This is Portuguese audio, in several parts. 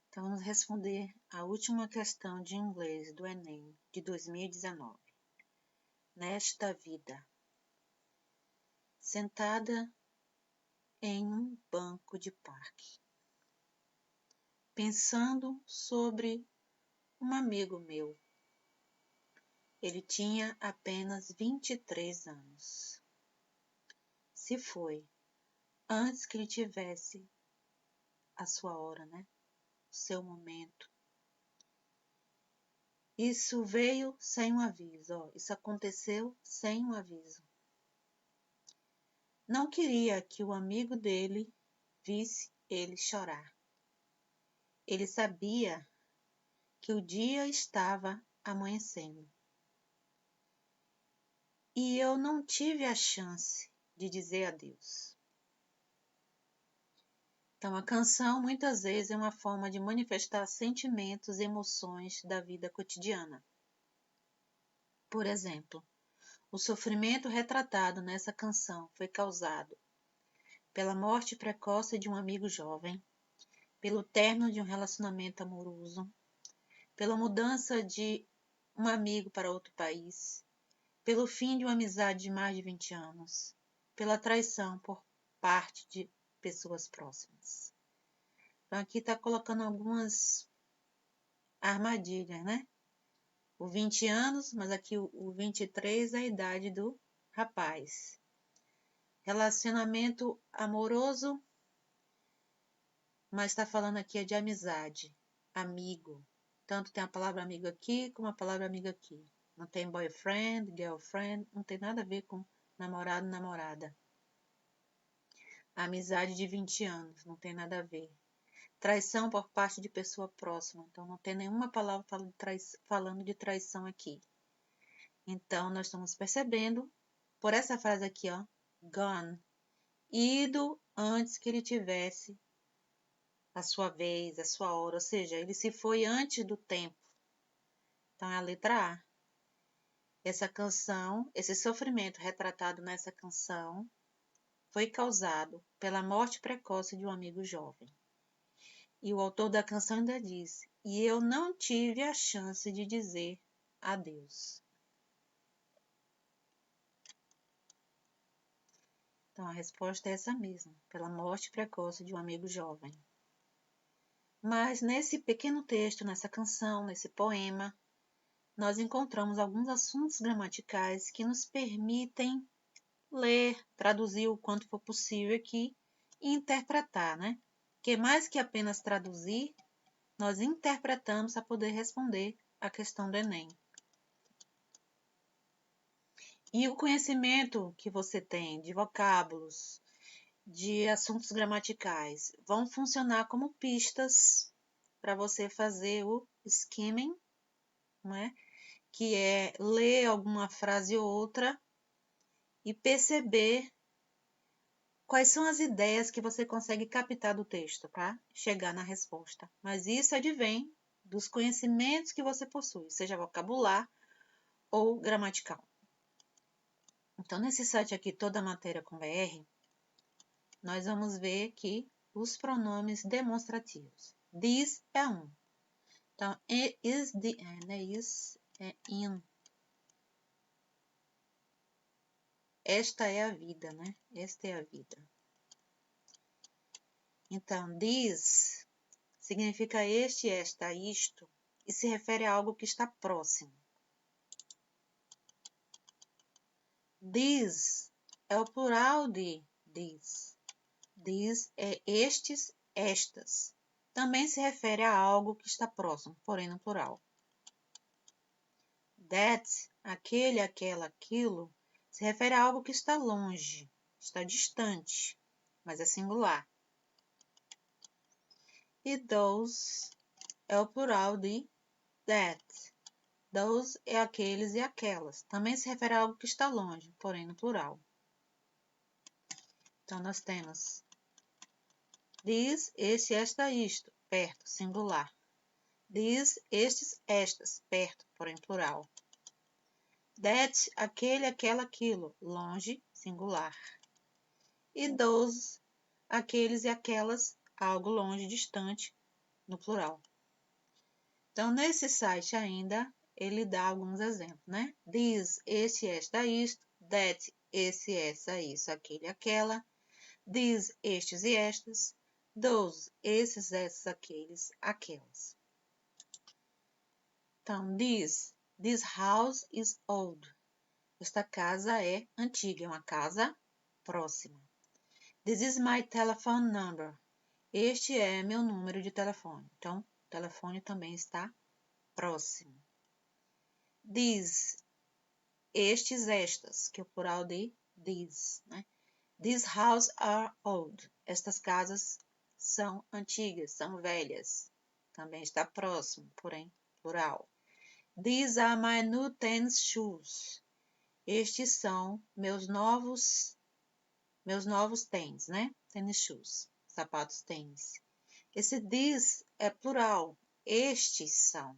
Então, vamos responder a última questão de inglês do Enem de 2019. Nesta vida, sentada em um banco de parque, pensando sobre um amigo meu. Ele tinha apenas 23 anos. Se foi antes que ele tivesse a sua hora, né? O seu momento. Isso veio sem um aviso, ó. Isso aconteceu sem um aviso. Não queria que o amigo dele visse ele chorar. Ele sabia que o dia estava amanhecendo. E eu não tive a chance de dizer adeus. Então, a canção muitas vezes é uma forma de manifestar sentimentos e emoções da vida cotidiana. Por exemplo, o sofrimento retratado nessa canção foi causado pela morte precoce de um amigo jovem, pelo término de um relacionamento amoroso, pela mudança de um amigo para outro país, pelo fim de uma amizade de mais de 20 anos, pela traição por parte de pessoas próximas. Então, aqui está colocando algumas armadilhas, né? O 20 anos, mas aqui o 23 é a idade do rapaz. Relacionamento amoroso, mas está falando aqui de amizade, amigo. Tanto tem a palavra amigo aqui como a palavra amiga aqui. Não tem boyfriend, girlfriend, não tem nada a ver com namorado, namorada. Amizade de 20 anos, não tem nada a ver. Traição por parte de pessoa próxima, então não tem nenhuma palavra falando de traição aqui. Então, nós estamos percebendo, por essa frase aqui, ó, gone, ido antes que ele tivesse a sua vez, a sua hora, ou seja, ele se foi antes do tempo. Então, é a letra A. Essa canção, esse sofrimento retratado nessa canção, foi causado pela morte precoce de um amigo jovem. E o autor da canção ainda diz: e eu não tive a chance de dizer adeus. Então a resposta é essa mesma, pela morte precoce de um amigo jovem. Mas nesse pequeno texto, nessa canção, nesse poema, nós encontramos alguns assuntos gramaticais que nos permitem ler, traduzir o quanto for possível aqui e interpretar, né? Porque mais que apenas traduzir, nós interpretamos para poder responder a questão do Enem. E o conhecimento que você tem de vocábulos, de assuntos gramaticais, vão funcionar como pistas para você fazer o skimming, não é? Que é ler alguma frase ou outra e perceber quais são as ideias que você consegue captar do texto para chegar na resposta. Mas isso advém dos conhecimentos que você possui, seja vocabular ou gramatical. Então, nesse site aqui, Toda Matéria com BR, nós vamos ver aqui os pronomes demonstrativos. This é um. Então, is the, né? Is é in. Esta é a vida, né? Esta é a vida. Então, this significa este, esta, isto, e se refere a algo que está próximo. This é o plural de this. This é estes, estas. Também se refere a algo que está próximo, porém no plural. That, aquele, aquela, aquilo, se refere a algo que está longe, está distante, mas é singular. E those é o plural de that. Those é aqueles e aquelas. Também se refere a algo que está longe, porém no plural. Então, nós temos this, este, esta, isto, perto, singular. This, estes, estas, perto, porém plural. That, aquele, aquela, aquilo, longe, singular. E those, aqueles e aquelas, algo longe, distante, no plural. Então, nesse site ainda, ele dá alguns exemplos, né? This, este, esta, isto. That, esse, essa, isso, aquele, aquela. These, estes e estas. Those, esses, essas, aqueles, aquelas. Então, this house is old. Esta casa é antiga, é uma casa próxima. This is my telephone number. Este é meu número de telefone. Então, o telefone também está próximo. These, estes, estas, que é o plural de these, né? These houses are old. Estas casas são antigas, são velhas. Também está próximo, porém, plural. These are my new tennis shoes. Estes são meus novos tênis, né? Tennis shoes, sapatos tênis. Esse these é plural. Estes são,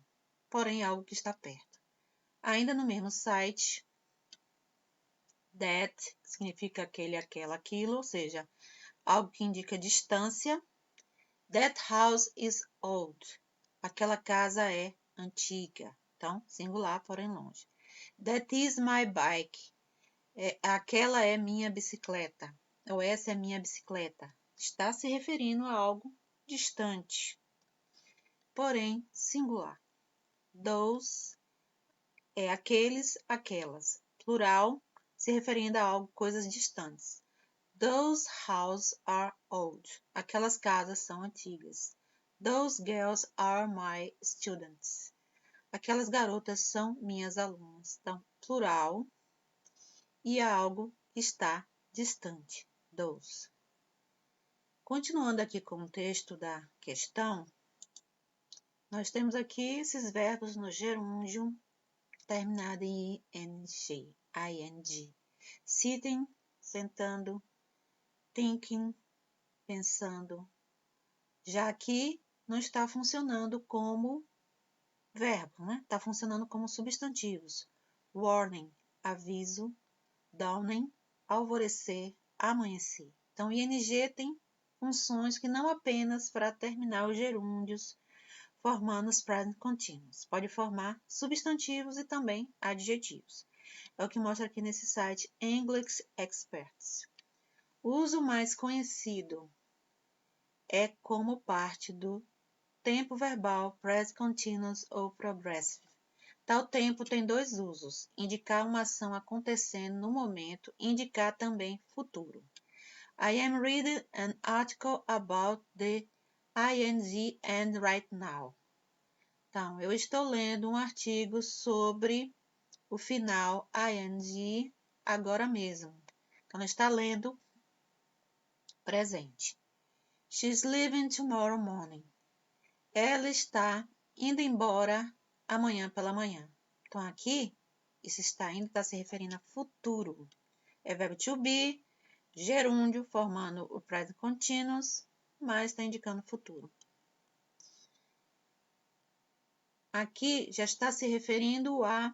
porém, algo que está perto. Ainda no mesmo site, that significa aquele, aquela, aquilo, ou seja, algo que indica distância. That house is old. Aquela casa é antiga. Então, singular, porém longe. That is my bike. Aquela é minha bicicleta. Ou essa é minha bicicleta. Está se referindo a algo distante, porém singular. Those é aqueles, aquelas. Plural, se referindo a algo, coisas distantes. Those houses are old. Aquelas casas são antigas. Those girls are my students. Aquelas garotas são minhas alunas. Então, plural e algo está distante. Those. Continuando aqui com o texto da questão, nós temos aqui esses verbos no gerúndio terminado em ing. Sitting, sentando. Thinking, pensando. Já aqui não está funcionando como verbo, né? Está funcionando como substantivos. Warning, aviso. Dawning, alvorecer, amanhecer. Então, ing tem funções que não apenas para terminar os gerúndios, formando os present continuous. Pode formar substantivos e também adjetivos. É o que mostra aqui nesse site English Experts. O uso mais conhecido é como parte do tempo verbal present continuous ou progressive. Tal tempo tem dois usos: indicar uma ação acontecendo no momento e indicar também futuro. I am reading an article about the ing and right now. Então, eu estou lendo um artigo sobre o final ing agora mesmo. Então, ela está lendo presente. She's leaving tomorrow morning. Ela está indo embora amanhã pela manhã. Então, aqui, isso está se referindo a futuro. É verbo to be, gerúndio, formando o present continuous, mas está indicando futuro. Aqui já está se referindo a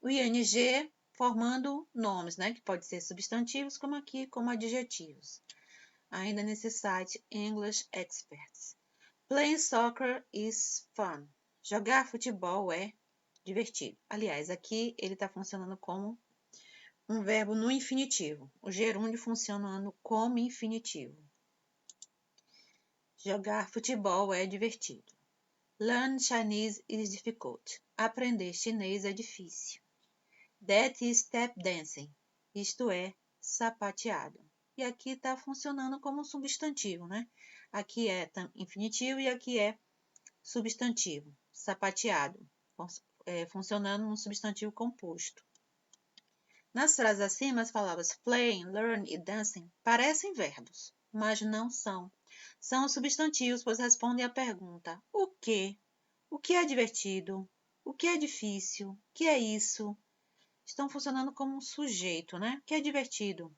o ing formando nomes, né? Que pode ser substantivos, como aqui, como adjetivos. Ainda nesse site, English Experts. Playing soccer is fun. Jogar futebol é divertido. Aliás, aqui ele está funcionando como um verbo no infinitivo. O gerúndio funcionando como infinitivo. Jogar futebol é divertido. Learn Chinese is difficult. Aprender chinês é difícil. That is step dancing. Isto é sapateado. E aqui está funcionando como substantivo, né? Aqui é infinitivo e aqui é substantivo, sapateado, funcionando no substantivo composto. Nas frases acima, as palavras playing, learn e dancing parecem verbos, mas não são. São substantivos, pois respondem à pergunta: o que? O que é divertido? O que é difícil? O que é isso? Estão funcionando como um sujeito, né? O que é divertido?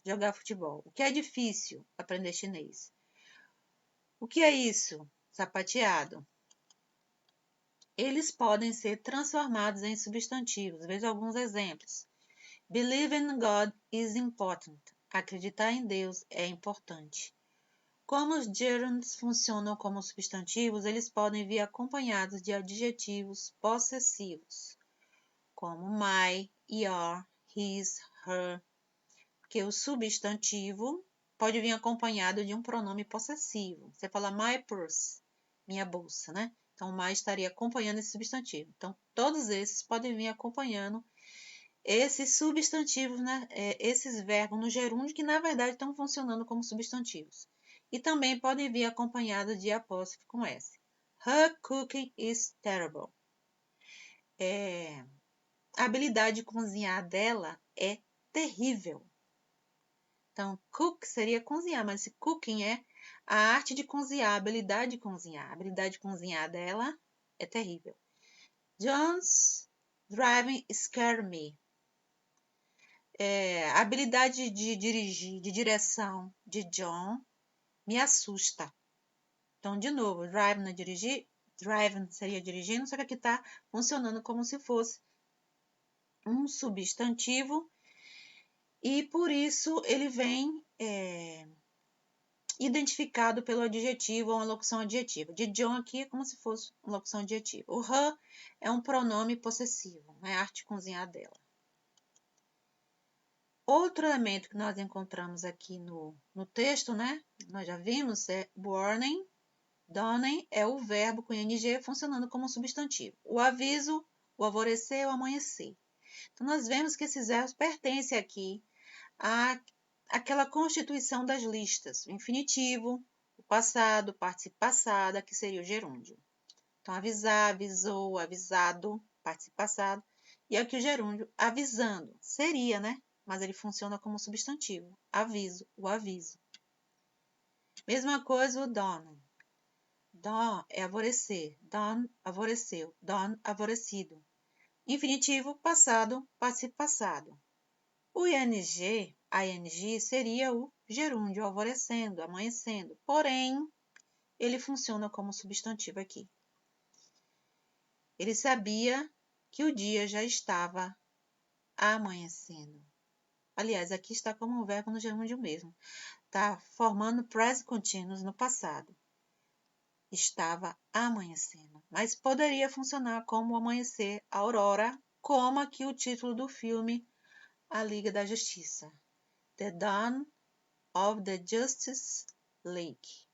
Jogar futebol. O que é difícil? Aprender chinês. O que é isso? Sapateado. Eles podem ser transformados em substantivos. Veja alguns exemplos. Believe in God is important. Acreditar em Deus é importante. Como os gerunds funcionam como substantivos, eles podem vir acompanhados de adjetivos possessivos, como my, your, his, her, porque o substantivo pode vir acompanhado de um pronome possessivo. Você fala my purse, minha bolsa, né? Então, my estaria acompanhando esse substantivo. Então, todos esses podem vir acompanhando esses substantivos, né? Esses verbos no gerúndio que, na verdade, estão funcionando como substantivos. E também podem vir acompanhados de apóstrofe com S. Her cooking is terrible. A habilidade de cozinhar dela é terrível. Então, cook seria cozinhar, mas esse cooking é a arte de cozinhar, a habilidade de cozinhar. A habilidade de cozinhar dela é terrível. John's driving scared me. A habilidade de dirigir, de direção de John me assusta. Então, de novo, driving é dirigir, driving seria dirigindo, só que aqui está funcionando como se fosse um substantivo e por isso ele vem identificado pelo adjetivo ou uma locução adjetiva. De John aqui é como se fosse uma locução adjetiva. O her é um pronome possessivo, é a arte de cozinhar dela. Outro elemento que nós encontramos aqui no texto, né? Nós já vimos, é warning. Dawning é o verbo com ing funcionando como substantivo. O aviso, o alvorecer, o amanhecer. Então, nós vemos que esses verbos pertencem aqui àquela constituição das listas. O infinitivo, o passado, o participo passado, que seria o gerúndio. Então, avisar, avisou, avisado, participo passado. E aqui o gerúndio, avisando. Seria, né? Mas ele funciona como substantivo. Aviso, o aviso. Mesma coisa o dawning. Dawn é alvorecer. Dawn, alvoreceu. Dawn, alvorecido. Infinitivo, passado, participo passado. O ing seria o gerúndio, alvorecendo, amanhecendo. Porém, ele funciona como substantivo aqui. Ele sabia que o dia já estava amanhecendo. Aliás, aqui está como um verbo no gerúndio mesmo. Está formando present continuous no passado. Estava amanhecendo. Mas poderia funcionar como amanhecer, aurora, como aqui o título do filme A Liga da Justiça. The Dawn of the Justice League.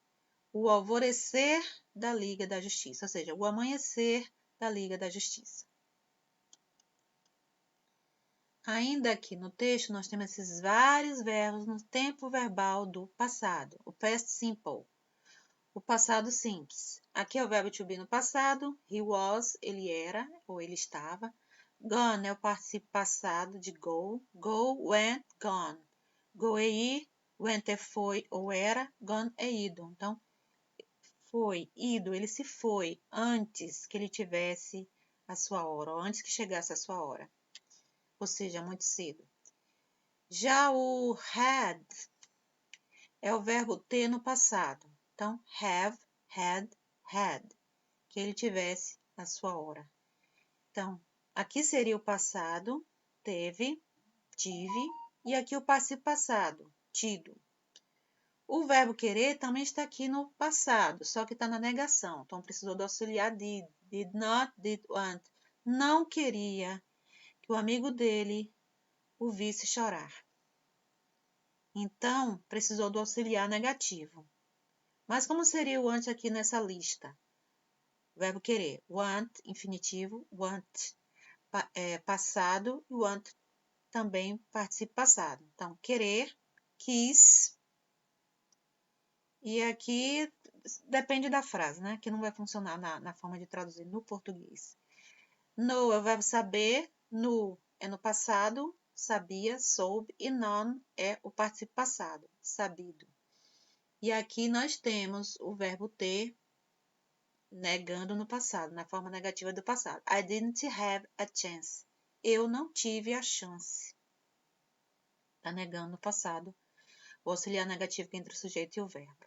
O alvorecer da Liga da Justiça, ou seja, o amanhecer da Liga da Justiça. Ainda aqui no texto, nós temos esses vários verbos no tempo verbal do passado. O past simple, o passado simples. Aqui é o verbo to be no passado. He was, ele era, ou ele estava. Gone é o participo passado de go. Go, went, gone. Go é ir, went é foi ou era, gone é ido. Então, foi, ido, ele se foi antes que ele tivesse a sua hora, ou antes que chegasse a sua hora. Ou seja, muito cedo. Já o had é o verbo ter no passado. Então, have, had. Que ele tivesse a sua hora. Então, aqui seria o passado, teve, tive, e aqui o participo passado, tido. O verbo querer também está aqui no passado, só que está na negação. Então, precisou do auxiliar did not, did want. Não queria que o amigo dele o visse chorar. Então, precisou do auxiliar negativo. Mas como seria o want aqui nessa lista? Verbo querer. Want, infinitivo. Want, passado. E want também participo passado. Então, querer, quis. E aqui depende da frase, né? Que não vai funcionar na forma de traduzir no português. Know é o verbo saber. Knew é no passado. Sabia, soube. E known é o participo passado. Sabido. E aqui nós temos o verbo ter negando no passado, na forma negativa do passado. I didn't have a chance. Eu não tive a chance. Está negando no passado o auxiliar negativo entre o sujeito e o verbo.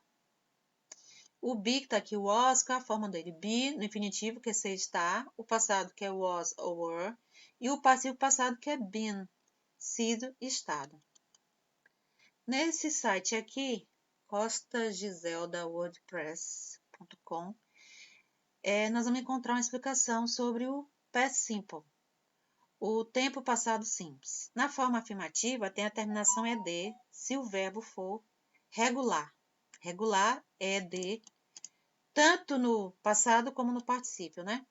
O be, que está aqui, o was, qual é a forma dele? Be, no infinitivo, que é ser, estar. O passado, que é was ou were. E o passivo passado, que é been, sido e estado. Nesse site aqui, costagiselda.wordpress.com, nós vamos encontrar uma explicação sobre o past simple, o tempo passado simples. Na forma afirmativa, tem a terminação ED se o verbo for regular. Regular é ED, tanto no passado como no particípio, né?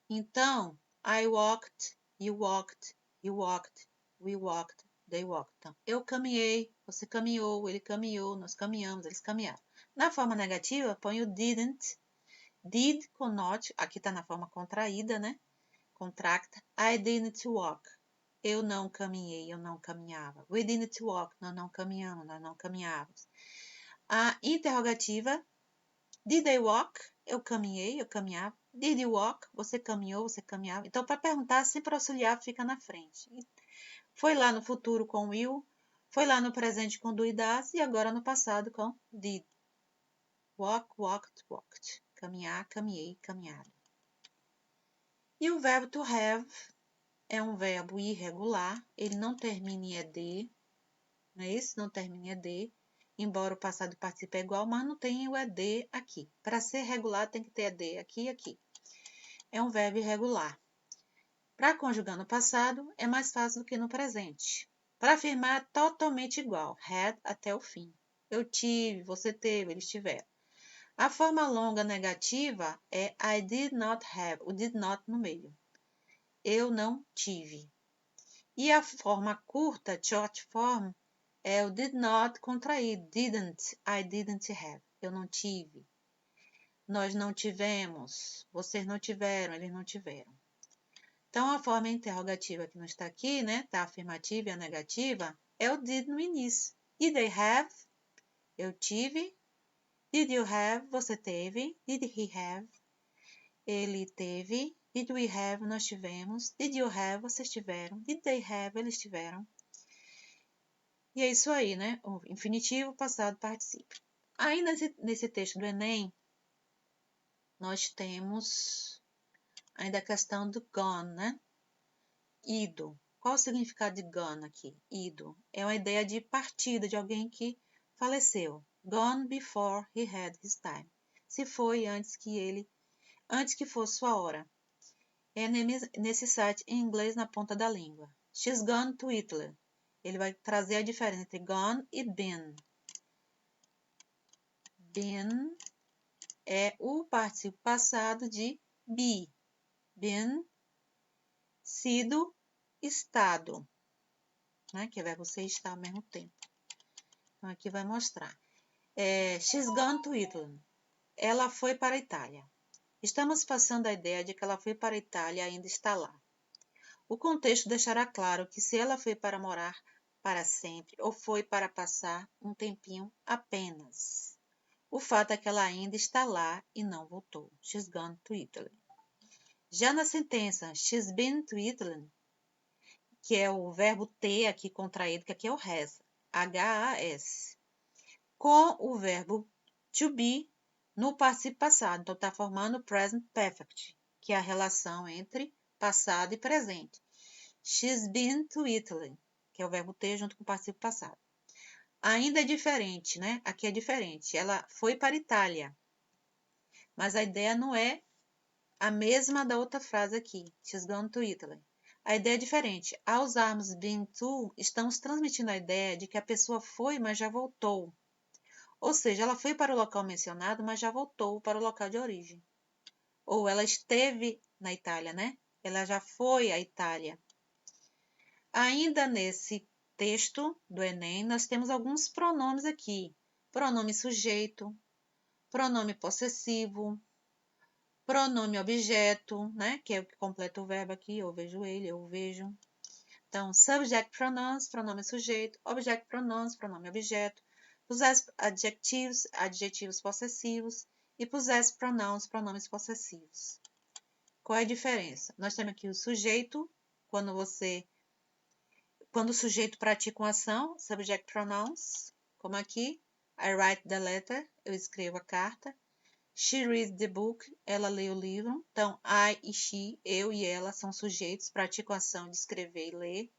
Então, I walked, you walked, you walked, we walked, they walked. Então, eu caminhei, você caminhou, ele caminhou, nós caminhamos, eles caminharam. Na forma negativa, põe o didn't, did com not, aqui está na forma contraída, né? Contracta. I didn't walk. Eu não caminhei, eu não caminhava. We didn't walk. Nós não caminhamos, nós não caminhávamos. A interrogativa. Did I walk? Eu caminhei, eu caminhava. Did you walk? Você caminhou, você caminhava. Então, para perguntar, sempre auxiliar fica na frente. Foi lá no futuro com will, foi lá no presente com do e das, e agora no passado com did. Walk, walked, walked. Caminhar, caminhei, caminharam. E o verbo to have é um verbo irregular, ele não termina em ed, não é isso? Não termina em ed, embora o passado e o particípio é igual, mas não tem o ed aqui. Para ser regular tem que ter ed aqui e aqui. É um verbo irregular. Para conjugar no passado é mais fácil do que no presente. Para afirmar, totalmente igual, had até o fim. Eu tive, você teve, eles tiveram. A forma longa negativa é I did not have, o did not no meio. Eu não tive. E a forma curta, short form, é o did not contraído. Didn't, I didn't have. Eu não tive. Nós não tivemos. Vocês não tiveram, eles não tiveram. Então, a forma interrogativa que não está aqui, né? Tá a afirmativa e a negativa, é o did no início. Did they have? Eu tive. Did you have? Você teve. Did he have? Ele teve. Did we have? Nós tivemos. Did you have? Vocês tiveram. Did they have? Eles tiveram. E é isso aí, né? O infinitivo, passado, particípio. Aí nesse texto do Enem, nós temos ainda a questão do gone, né? Ido. Qual o significado de gone aqui? Ido. É uma ideia de partida de alguém que faleceu. Gone before he had his time. Se foi antes que fosse sua hora. É nesse site em inglês na ponta da língua. She's gone to Italy. Ele vai trazer a diferença entre gone e been. Been é o particípio passado de be. Been, sido, estado. Né? Que é verbo ser e estar ao mesmo tempo. Então, aqui vai mostrar. She's gone to Italy. Ela foi para a Itália. Estamos passando a ideia de que ela foi para a Itália e ainda está lá. O contexto deixará claro que se ela foi para morar para sempre ou foi para passar um tempinho apenas. O fato é que ela ainda está lá e não voltou. She's gone to Italy. Já na sentença she's been to Italy, que é o verbo ter aqui contraído, que aqui é o has, H-A-S, com o verbo to be no particípio passado. Então, está formando o present perfect, que é a relação entre passado e presente. She's been to Italy, que é o verbo ter junto com o particípio passado. Ainda é diferente, né? Aqui é diferente. Ela foi para a Itália. Mas a ideia não é a mesma da outra frase aqui. She's gone to Italy. A ideia é diferente. Ao usarmos been to, estamos transmitindo a ideia de que a pessoa foi, mas já voltou. Ou seja, ela foi para o local mencionado, mas já voltou para o local de origem. Ou ela esteve na Itália, né? Ela já foi à Itália. Ainda nesse texto do Enem, nós temos alguns pronomes aqui. Pronome sujeito, pronome possessivo, pronome objeto, né? Que é o que completa o verbo aqui. Eu vejo ele, eu vejo. Então, subject pronouns, pronome sujeito, object pronouns, pronome objeto, possessive adjectives, adjetivos possessivos e possessive pronouns, pronomes possessivos. Qual é a diferença? Nós temos aqui o sujeito, quando o sujeito pratica uma ação, subject pronouns, como aqui, I write the letter, eu escrevo a carta. She reads the book, ela lê o livro. Então, I e she, eu e ela, são sujeitos, praticam a ação de escrever e ler.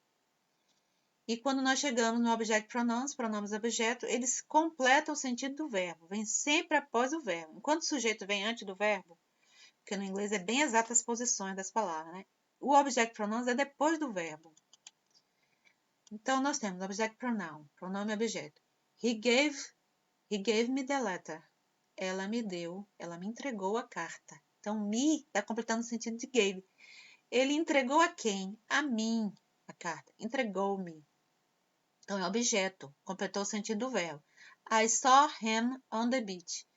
E quando nós chegamos no object pronouns, pronomes objeto, eles completam o sentido do verbo, vem sempre após o verbo. Enquanto o sujeito vem antes do verbo, porque no inglês é bem exatas as posições das palavras, né? O object pronouns é depois do verbo. Então, nós temos object pronoun, pronome objeto. He gave me the letter. Ela me entregou a carta. Então, me está completando o sentido de gave. Ele entregou a quem? A mim, a carta. Entregou-me. Então, é objeto. Completou o sentido do verbo. I saw him on the beach.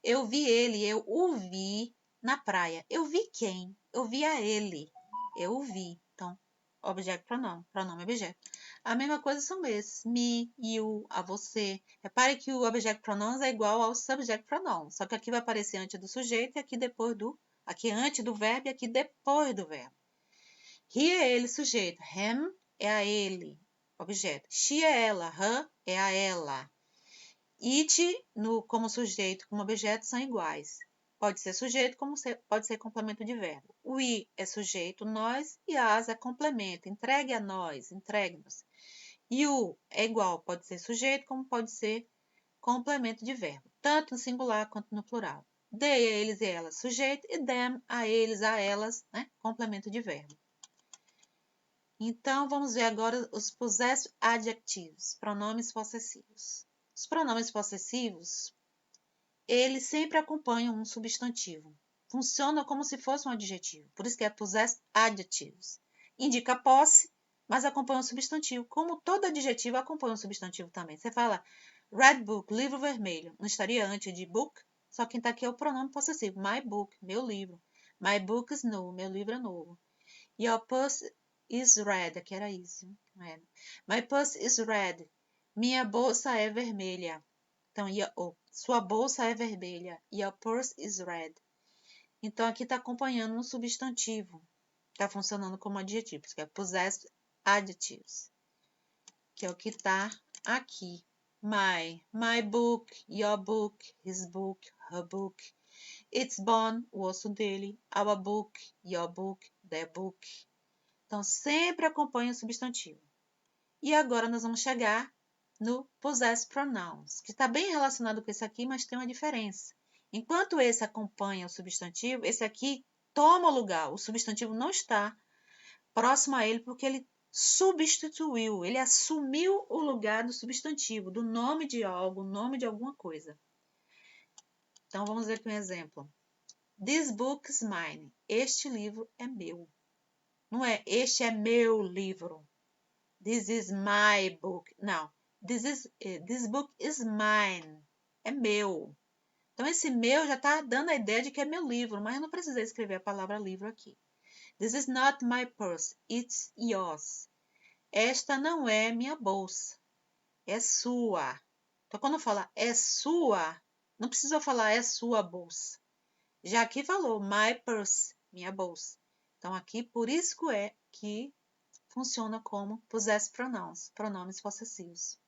Eu vi ele, eu o vi na praia. Eu vi quem? Eu vi a ele. Eu o vi. Então, object pronoun, pronome objeto. A mesma coisa são esses. Me, you, a você. Repare que o object pronouns é igual ao subject pronoun. Só que aqui vai aparecer antes do sujeito e aqui depois do... Aqui antes do verbo e aqui depois do verbo. He é ele, sujeito. Him é a ele, objeto. She é ela. Her é a ela. It, como sujeito, como objeto, são iguais. Pode ser sujeito, pode ser complemento de verbo. We é sujeito, nós, e as é complemento. Entregue a nós, entregue-nos. You é igual, pode ser sujeito, como pode ser complemento de verbo, tanto no singular quanto no plural. They, a eles e elas, sujeito, e them, a eles, a elas, né? Complemento de verbo. Então, vamos ver agora os possessive adjectives, pronomes possessivos. Os pronomes possessivos, eles sempre acompanham um substantivo. Funciona como se fosse um adjetivo. Por isso que é possessive adjectives. Indica posse, mas acompanha um substantivo. Como todo adjetivo acompanha um substantivo também. Você fala red book, livro vermelho. Não estaria antes de book? Só quem está aqui é o pronome possessivo. My book, meu livro. My book is new, meu livro é novo. Your purse is red. Aqui era isso. My purse is red. Minha bolsa é vermelha. Então, sua bolsa é vermelha. Your purse is red. Então, aqui está acompanhando um substantivo. Está funcionando como adjetivos, que é possessed adjectives. Que é o que está aqui. My book, your book, his book, her book. It's bone, o osso dele. Our book, your book, their book. Então, sempre acompanha o substantivo. E agora nós vamos chegar no possessive pronouns, que está bem relacionado com esse aqui, mas tem uma diferença. Enquanto esse acompanha o substantivo, esse aqui toma o lugar. O substantivo não está próximo a ele porque ele substituiu, ele assumiu o lugar do substantivo, do nome de algo, nome de alguma coisa. Então, vamos ver aqui um exemplo. This book is mine. Este livro é meu. Não é este é meu livro. This is my book. Não. This book is mine. É meu. Então, esse meu já está dando a ideia de que é meu livro, mas eu não precisei escrever a palavra livro aqui. This is not my purse. It's yours. Esta não é minha bolsa. É sua. Então, quando fala é sua, não precisa falar é sua bolsa. Já aqui falou my purse, minha bolsa. Então, aqui, por isso que funciona como possessive pronouns, pronomes possessivos.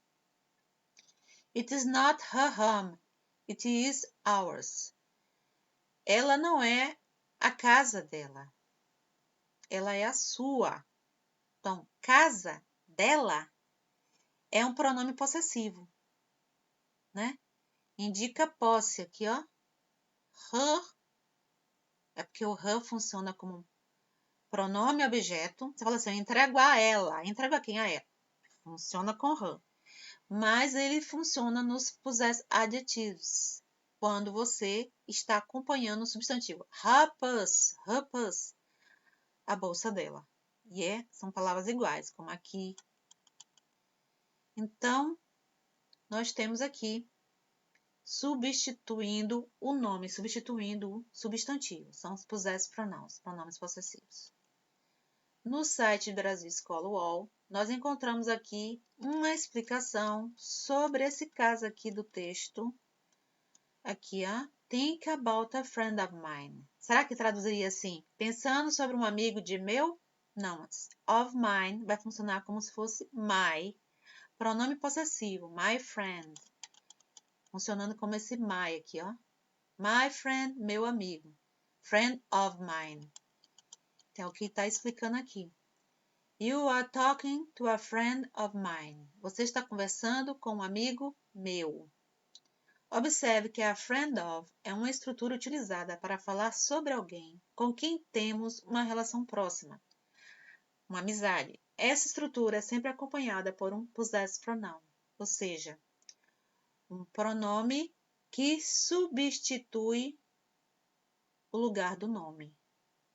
It is not her home, it is ours. Ela não é a casa dela, ela é a sua. Então, casa dela é um pronome possessivo, né? Indica posse aqui, ó. Her, é porque o her funciona como pronome objeto. Você fala assim, eu entrego a ela. Entrego a quem? A ela. Funciona com her. Mas ele funciona nos possessive adjectives, quando você está acompanhando o substantivo. Her purse, a bolsa dela. E são palavras iguais, como aqui. Então, nós temos aqui substituindo o nome, substituindo o substantivo. São os possessive pronouns, pronomes possessivos. No site Brasil Escola UOL, nós encontramos aqui uma explicação sobre esse caso aqui do texto. Aqui, ó. Think about a friend of mine. Será que traduziria assim? Pensando sobre um amigo de meu? Não. Of mine vai funcionar como se fosse my. Pronome possessivo. My friend. Funcionando como esse my aqui, ó. My friend, meu amigo. Friend of mine. Então, é o que está explicando aqui. You are talking to a friend of mine. Você está conversando com um amigo meu. Observe que a friend of é uma estrutura utilizada para falar sobre alguém com quem temos uma relação próxima, uma amizade. Essa estrutura é sempre acompanhada por um possessive pronoun, ou seja, um pronome que substitui o lugar do nome.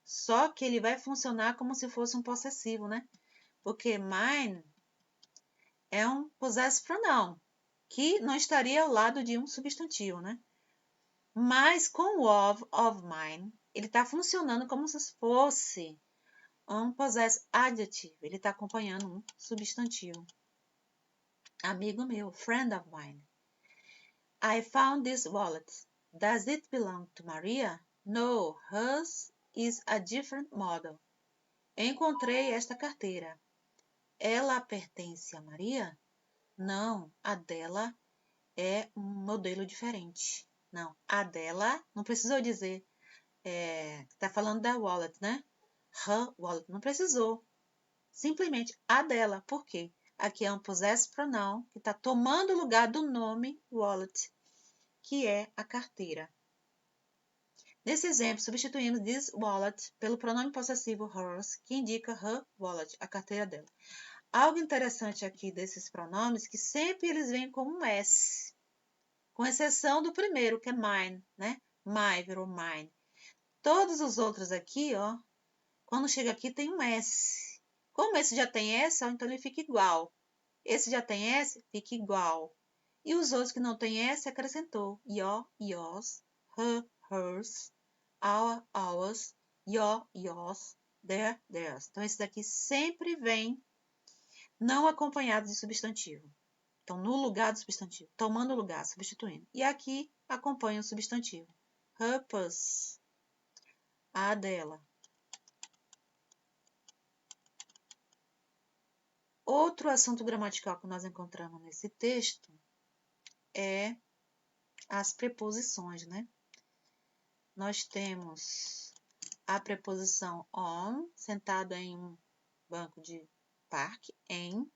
Só que ele vai funcionar como se fosse um possessivo, né? Porque mine é um possessive pronoun, que não estaria ao lado de um substantivo, né? Mas com o of mine, ele está funcionando como se fosse um possessive adjective. Ele está acompanhando um substantivo. Amigo meu, friend of mine. I found this wallet. Does it belong to Maria? No, hers is a different model. Encontrei esta carteira. Ela pertence a Maria? Não, a dela é um modelo diferente. Não, a dela, não precisou dizer, tá falando da wallet, né? Her wallet, não precisou. Simplesmente a dela. Por quê? Aqui é um possessive pronoun que está tomando o lugar do nome wallet, que é a carteira. Nesse exemplo, substituímos this wallet pelo pronome possessivo hers, que indica her wallet, a carteira dela. Algo interessante aqui desses pronomes que sempre eles vêm com um S, com exceção do primeiro, que é mine, né? My virou mine. Todos os outros aqui, ó, quando chega aqui tem um S. Como esse já tem S, ó, então ele fica igual. Esse já tem S, fica igual. E os outros que não tem S, acrescentou. Your, yours, her, hers, our, ours, your, yours, their, theirs. Então, esse daqui sempre vem não acompanhado de substantivo. Então, no lugar do substantivo, tomando lugar, substituindo. E aqui acompanha o substantivo. Her purse, a dela. Outro assunto gramatical que nós encontramos nesse texto é as preposições, né? Nós temos a preposição on, sentado em um banco de parque, em.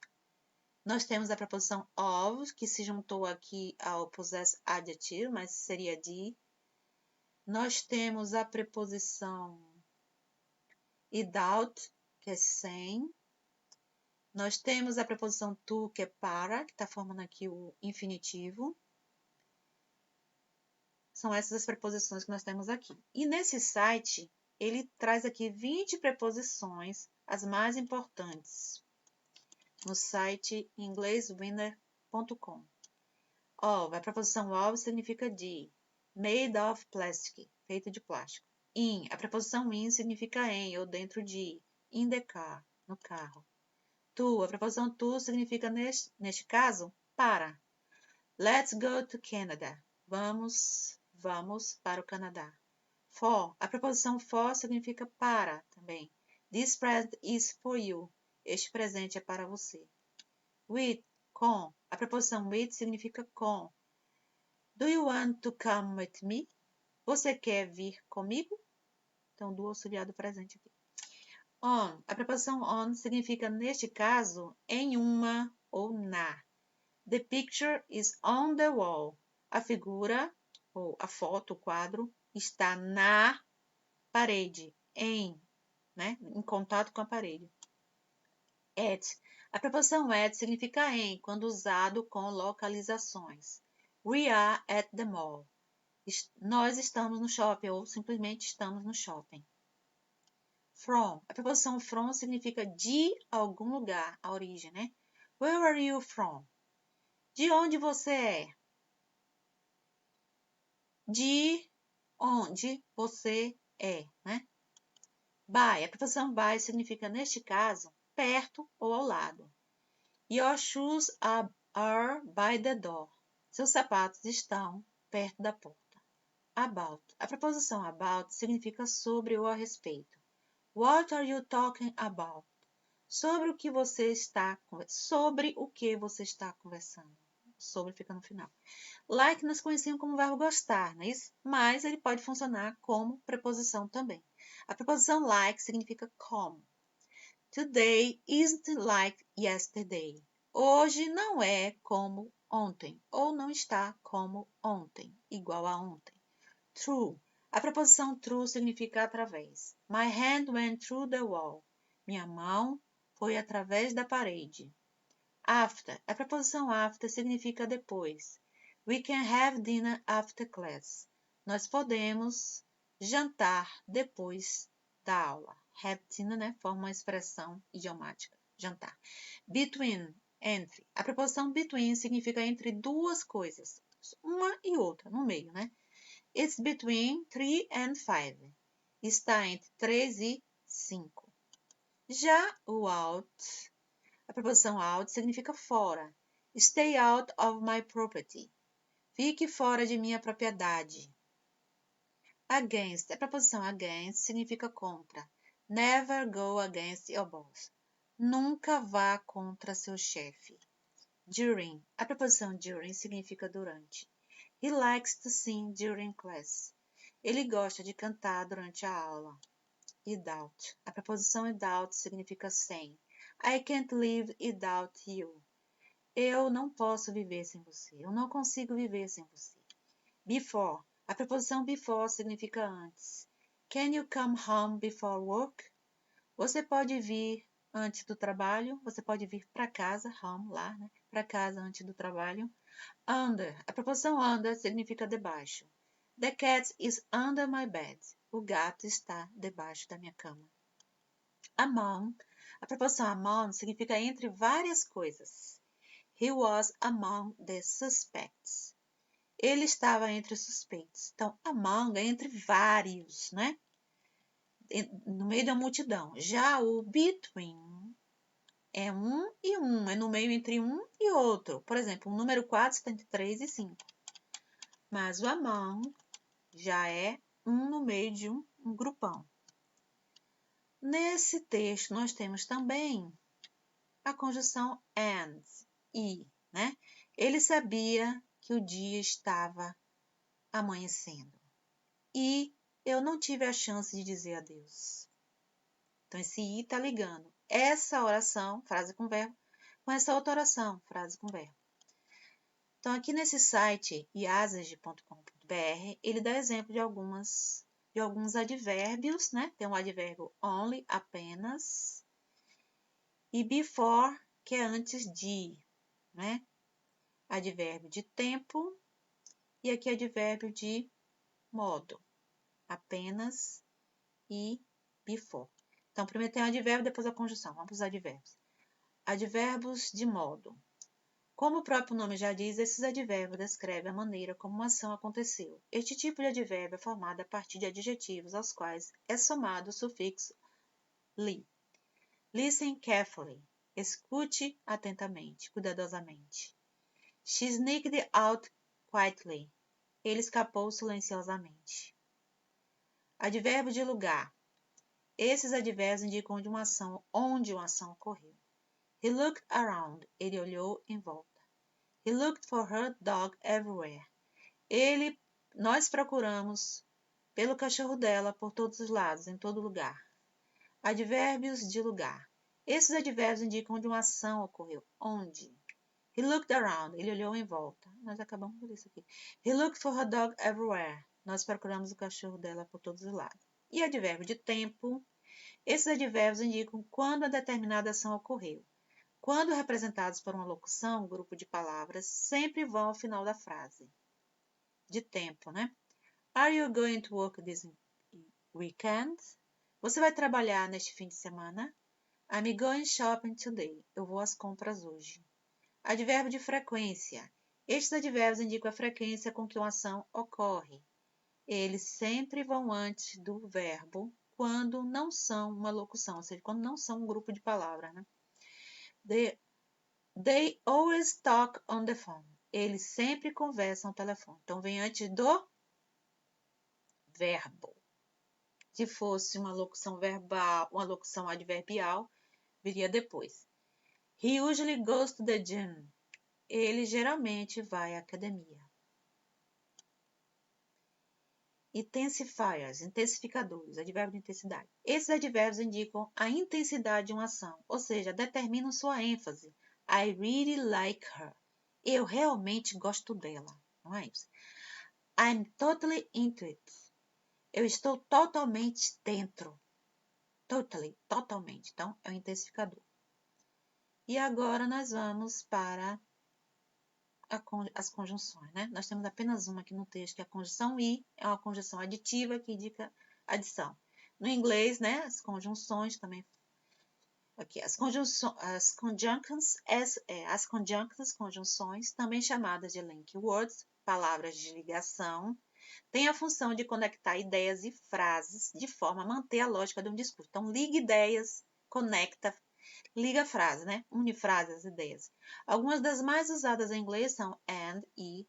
Nós temos a preposição of, que se juntou aqui ao possessive adjective, mas seria de. Nós temos a preposição without, que é sem. Nós temos a preposição to, que é para, que está formando aqui o infinitivo. São essas as preposições que nós temos aqui. E nesse site, ele traz aqui 20 preposições, as mais importantes, no site ingleswinner.com. Of, a preposição of significa de. Made of plastic, feito de plástico. In, a preposição in significa em ou dentro de. In the car, no carro. To, a preposição to significa, neste caso, para. Let's go to Canada. Vamos para o Canadá. For, a preposição for significa para também. This present is for you. Este presente é para você. With, com, a preposição with significa com. Do you want to come with me? Você quer vir comigo? Então, do auxiliar do presente aqui. On, a preposição on significa, neste caso, em uma ou na. The picture is on the wall. A figura, ou a foto, o quadro, está na parede, né? Em contato com a parede. At. A preposição at significa em, quando usado com localizações. We are at the mall. Nós estamos no shopping, ou simplesmente estamos no shopping. From. A preposição from significa de algum lugar, a origem, né? Where are you from? De onde você é? De onde você é, né? By. A preposição by significa, neste caso, perto ou ao lado. Your shoes are by the door. Seus sapatos estão perto da porta. About. A preposição about significa sobre ou a respeito. What are you talking about? Sobre o que você está conversando. Sobre fica no final. Like nós conhecemos como verbo gostar, não é isso? Mas ele pode funcionar como preposição também. A preposição like significa como. Today isn't like yesterday. Hoje não é como ontem, ou não está como ontem, igual a ontem. Through. A preposição through significa através. My hand went through the wall. Minha mão foi através da parede. After. A preposição after significa depois. We can have dinner after class. Nós podemos jantar depois da aula. Have dinner, né? Forma uma expressão idiomática. Jantar. Between. Entre. A preposição between significa entre duas coisas. Uma e outra, no meio, né? It's between 3 and 5. Está entre 3 e 5. Já o out, a preposição out significa fora. Stay out of my property. Fique fora de minha propriedade. Against, a preposição against significa contra. Never go against your boss. Nunca vá contra seu chefe. During, a preposição during significa durante. He likes to sing during class. Ele gosta de cantar durante a aula. Without. A preposição without significa sem. I can't live without you. Eu não posso viver sem você. Eu não consigo viver sem você. Before. A preposição before significa antes. Can you come home before work? Você pode vir antes do trabalho. Você pode vir para casa, home, lá, né? Para casa antes do trabalho. Under. A preposição under significa debaixo. The cat is under my bed. O gato está debaixo da minha cama. Among. A preposição among significa entre várias coisas. He was among the suspects. Ele estava entre os suspeitos. Então, among é entre vários, né? No meio da multidão. Já o between é um e um. É no meio entre um e outro. Por exemplo, o número 4 está entre 3 e 5. Mas o among já é um no meio de um grupão. Nesse texto, nós temos também a conjunção and, e, né? Ele sabia que o dia estava amanhecendo. E eu não tive a chance de dizer adeus. Então, esse i está ligando essa oração, frase com verbo, com essa outra oração, frase com verbo. Então, aqui nesse site, iasage.com.br, ele dá exemplo de alguns advérbios, né? Tem o advérbio only, apenas, e before, que é antes de, né? Advérbio de tempo, e aqui advérbio de modo, apenas e before. Então, primeiro tem o advérbio, depois a conjunção. Vamos para os advérbios. Advérbios de modo. Como o próprio nome já diz, esses advérbios descrevem a maneira como uma ação aconteceu. Este tipo de advérbio é formado a partir de adjetivos aos quais é somado o sufixo li. Listen carefully. Escute atentamente, cuidadosamente. She sneaked out quietly. Ele escapou silenciosamente. Advérbio de lugar. Esses advérbios indicam onde uma ação ocorreu. He looked around. Ele olhou em volta. He looked for her dog everywhere. Nós procuramos pelo cachorro dela por todos os lados, em todo lugar. Advérbios de lugar. Esses advérbios indicam onde uma ação ocorreu. Onde? He looked around. Ele olhou em volta. Nós acabamos por isso aqui. He looked for her dog everywhere. Nós procuramos o cachorro dela por todos os lados. E advérbio de tempo. Esses advérbios indicam quando a determinada ação ocorreu. Quando representados por uma locução, um grupo de palavras, sempre vão ao final da frase. De tempo, né? Are you going to work this weekend? Você vai trabalhar neste fim de semana? I'm going shopping today. Eu vou às compras hoje. Advérbio de frequência. Estes advérbios indicam a frequência com que uma ação ocorre. Eles sempre vão antes do verbo quando não são uma locução, ou seja, quando não são um grupo de palavras, né? They always talk on the phone. Eles sempre conversam ao telefone. Então, vem antes do verbo. Se fosse uma locução verbal, uma locução adverbial, viria depois. He usually goes to the gym. Ele geralmente vai à academia. intensifiers, intensificadores, advérbio de intensidade. Esses advérbios indicam a intensidade de uma ação, ou seja, determinam sua ênfase. I really like her. Eu realmente gosto dela. Não é isso? I'm totally into it. Eu estou totalmente dentro. Totally, totalmente. Então, é um intensificador. E agora nós vamos para as conjunções, né? Nós temos apenas uma aqui no texto, que é a conjunção I, é uma conjunção aditiva que indica adição. No inglês, né, as conjunções também. Aqui, as conjunções, também chamadas de link words, palavras de ligação, têm a função de conectar ideias e frases de forma a manter a lógica de um discurso. Então, liga ideias, conecta, liga a frase, né? Une frases, ideias. Algumas das mais usadas em inglês são and, e,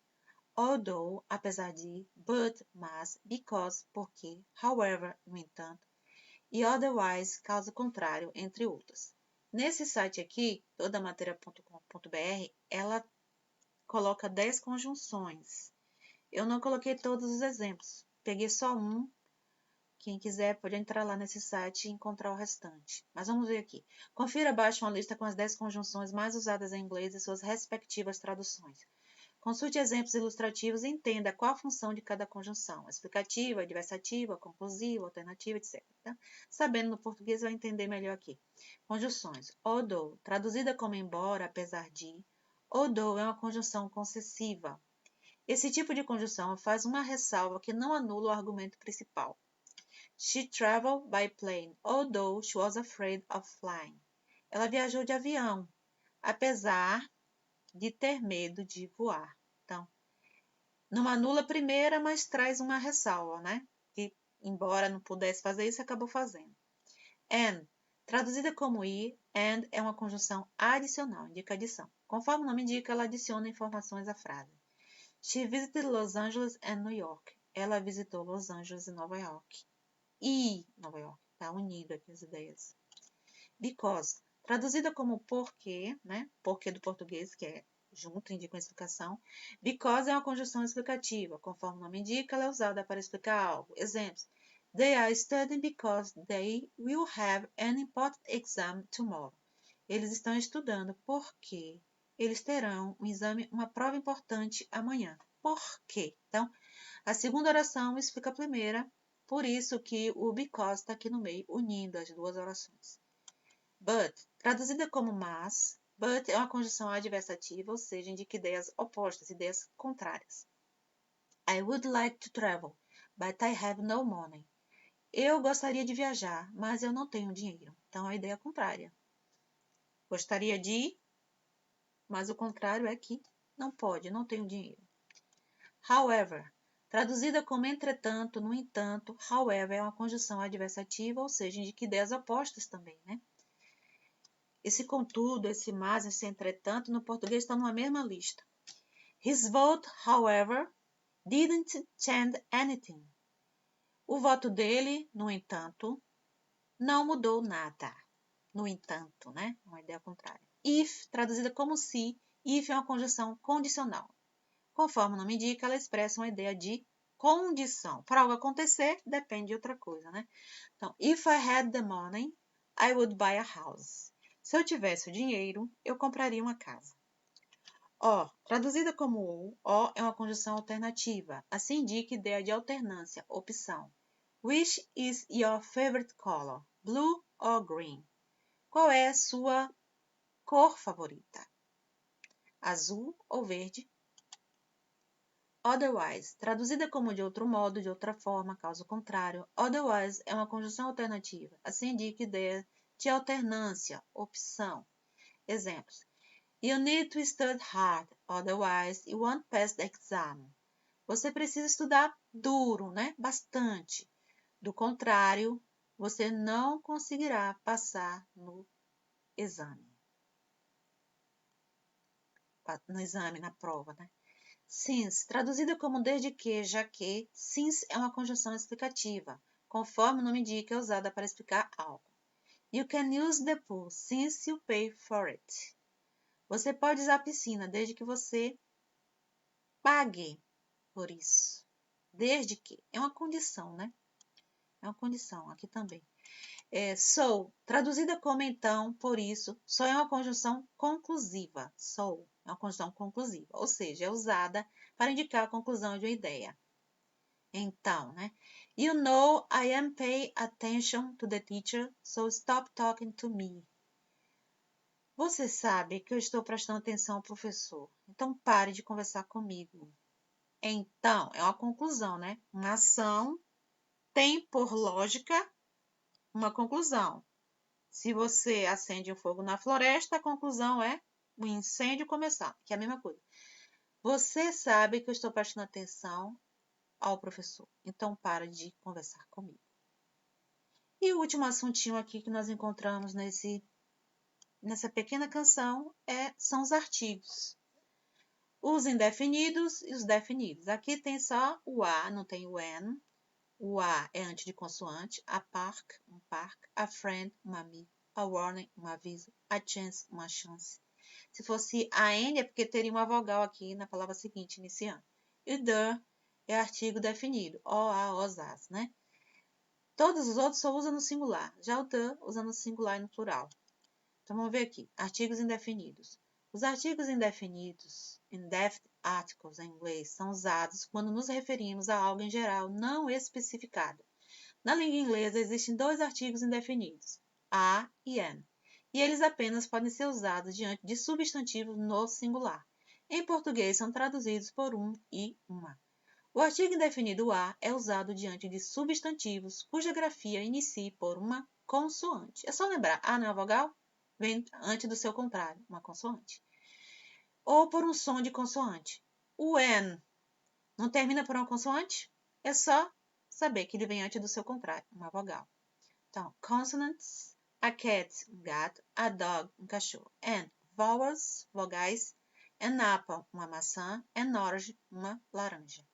although, apesar de, but, mas, because, porque, however, no entanto, e otherwise, caso contrário, entre outras. Nesse site aqui, todamateria.com.br, ela coloca 10 conjunções. Eu não coloquei todos os exemplos, peguei só um. Quem quiser pode entrar lá nesse site e encontrar o restante. Mas vamos ver aqui. Confira abaixo uma lista com as 10 conjunções mais usadas em inglês e suas respectivas traduções. Consulte exemplos ilustrativos e entenda qual a função de cada conjunção. Explicativa, adversativa, conclusiva, alternativa, etc. Tá? Sabendo no português, vai entender melhor aqui. Conjunções. Although, traduzida como embora, apesar de. Although é uma conjunção concessiva. Esse tipo de conjunção faz uma ressalva que não anula o argumento principal. She traveled by plane, although she was afraid of flying. Ela viajou de avião, apesar de ter medo de voar. Então, não anula a primeira, mas traz uma ressalva, né? Que, embora não pudesse fazer isso, acabou fazendo. And, traduzida como e, and é uma conjunção adicional, indica adição. Conforme o nome indica, ela adiciona informações à frase. She visited Los Angeles and New York. Ela visitou Los Angeles e Nova York. E Nova York. Está unido aqui as ideias. Because, traduzida como porque, né? Porque do português, que é junto, indica uma explicação. Because é uma conjunção explicativa. Conforme o nome indica, ela é usada para explicar algo. Exemplos. They are studying because they will have an important exam tomorrow. Eles estão estudando porque eles terão um exame, uma prova importante amanhã. Por quê? Então, a segunda oração explica a primeira. Por isso que o because está aqui no meio, unindo as duas orações. But, traduzida como mas, but é uma conjunção adversativa, ou seja, indica ideias opostas, ideias contrárias. I would like to travel, but I have no money. Eu gostaria de viajar, mas eu não tenho dinheiro. Então, a ideia é contrária. Gostaria de, mas o contrário é que não pode, não tenho dinheiro. However, traduzida como entretanto, no entanto, however é uma conjunção adversativa, ou seja, indica ideias opostas também, né? Esse contudo, esse mas, esse entretanto, no português está numa mesma lista. His vote, however, didn't change anything. O voto dele, no entanto, não mudou nada. No entanto, né? Uma ideia contrária. If, traduzida como se, if é uma conjunção condicional. Conforme o nome indica, ela expressa uma ideia de condição. Para algo acontecer, depende de outra coisa, né? Então, if I had the money, I would buy a house. Se eu tivesse o dinheiro, eu compraria uma casa. O, traduzida como o é uma conjunção alternativa. Assim indica ideia de alternância, opção. Which is your favorite color? Blue or green? Qual é a sua cor favorita? Azul ou verde? Otherwise, traduzida como de outro modo, de outra forma, caso contrário. Otherwise é uma conjunção alternativa. Assim indica ideia de alternância, opção. Exemplos. You need to study hard, otherwise you won't pass the exam. Você precisa estudar duro, né? Bastante. Do contrário, você não conseguirá passar no exame. No exame, na prova, né? Since, traduzida como desde que, já que, since é uma conjunção explicativa. Conforme o nome indica, é usada para explicar algo. You can use the pool since you pay for it. Você pode usar a piscina desde que você pague por isso. desde que. É uma condição, né? É uma condição, aqui também. So, traduzida como então, por isso, só é uma conjunção conclusiva. So, é uma conjunção conclusiva, ou seja, é usada para indicar a conclusão de uma ideia. Então, né? You know I am paying attention to the teacher, so stop talking to me. Você sabe que eu estou prestando atenção ao professor, então pare de conversar comigo. Então, é uma conclusão, né? Uma ação tem, por lógica, uma conclusão. Se você acende um fogo na floresta, a conclusão é o incêndio começar, que é a mesma coisa. Você sabe que eu estou prestando atenção ao professor, então para de conversar comigo. E o último assuntinho aqui que nós encontramos nessa pequena canção são os artigos. Os indefinidos e os definidos. Aqui tem só o a, não tem o n. O a é antes de consoante. A park, um parque. A friend, um amigo. A warning, um aviso. A chance, uma chance. Se fosse a n é porque teria uma vogal aqui na palavra seguinte, iniciando. E the é artigo definido. O, a, os, as, né? Todos os outros só usam no singular. Já o the usa no singular e no plural. Então, vamos ver aqui. Artigos indefinidos. Os artigos indefinidos, indefinite articles em inglês, são usados quando nos referimos a algo em geral não especificado. Na língua inglesa, existem dois artigos indefinidos, a e an, e eles apenas podem ser usados diante de substantivos no singular. Em português, são traduzidos por um e uma. O artigo indefinido a é usado diante de substantivos cuja grafia inicie por uma consoante. É só lembrar, a não é a vogal? Vem antes do seu contrário, uma consoante. Ou por um som de consoante. O N não termina por uma consoante? É só saber que ele vem antes do seu contrário, uma vogal. Então, consonants, a cat, um gato, a dog, um cachorro. And vowels, vogais, an apple, uma maçã, an orange, uma laranja.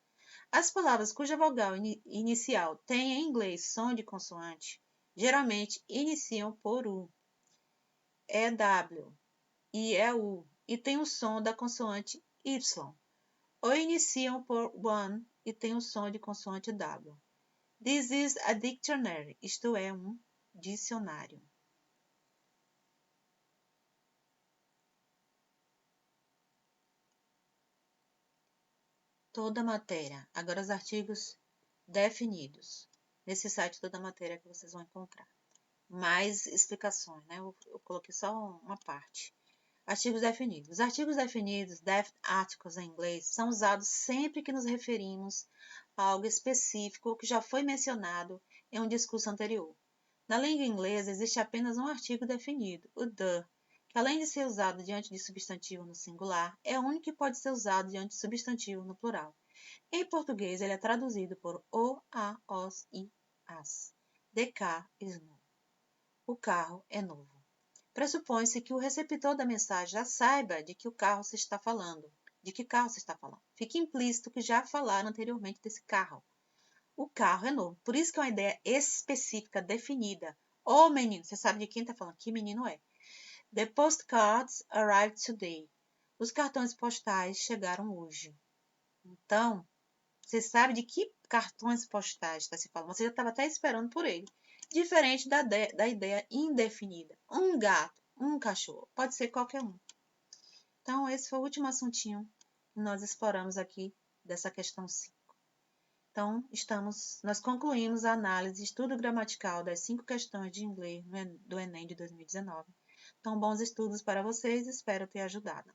As palavras cuja vogal inicial tem em inglês som de consoante, geralmente iniciam por U. É W e é U e tem o som da consoante Y. Ou iniciam por one e tem o som de consoante W. This is a dictionary. Isto é um dicionário. Toda a matéria. Agora os artigos definidos. Nesse site toda a matéria que vocês vão encontrar. Mais explicações, né? Eu coloquei só uma parte. Artigos definidos. Os artigos definidos, definite articles em inglês, são usados sempre que nos referimos a algo específico que já foi mencionado em um discurso anterior. Na língua inglesa, existe apenas um artigo definido, o the, que além de ser usado diante de substantivo no singular, é o único que pode ser usado diante de substantivo no plural. Em português, ele é traduzido por o, a, os e as. The car is new. O carro é novo. Pressupõe-se que o receptor da mensagem já saiba de que carro se está falando. Fica implícito que já falaram anteriormente desse carro. O carro é novo. Por isso que é uma ideia específica, definida. Ô, menino, você sabe de quem está falando? Que menino é? The postcards arrived today. Os cartões postais chegaram hoje. Então, você sabe de que cartões postais está se falando. Você já estava até esperando por ele. Diferente da ideia indefinida. Um gato, um cachorro. Pode ser qualquer um. Então, esse foi o último assuntinho que nós exploramos aqui dessa questão 5. Então, nós concluímos a análise e estudo gramatical das 5 questões de inglês do Enem de 2019. Então, bons estudos para vocês, espero ter ajudado.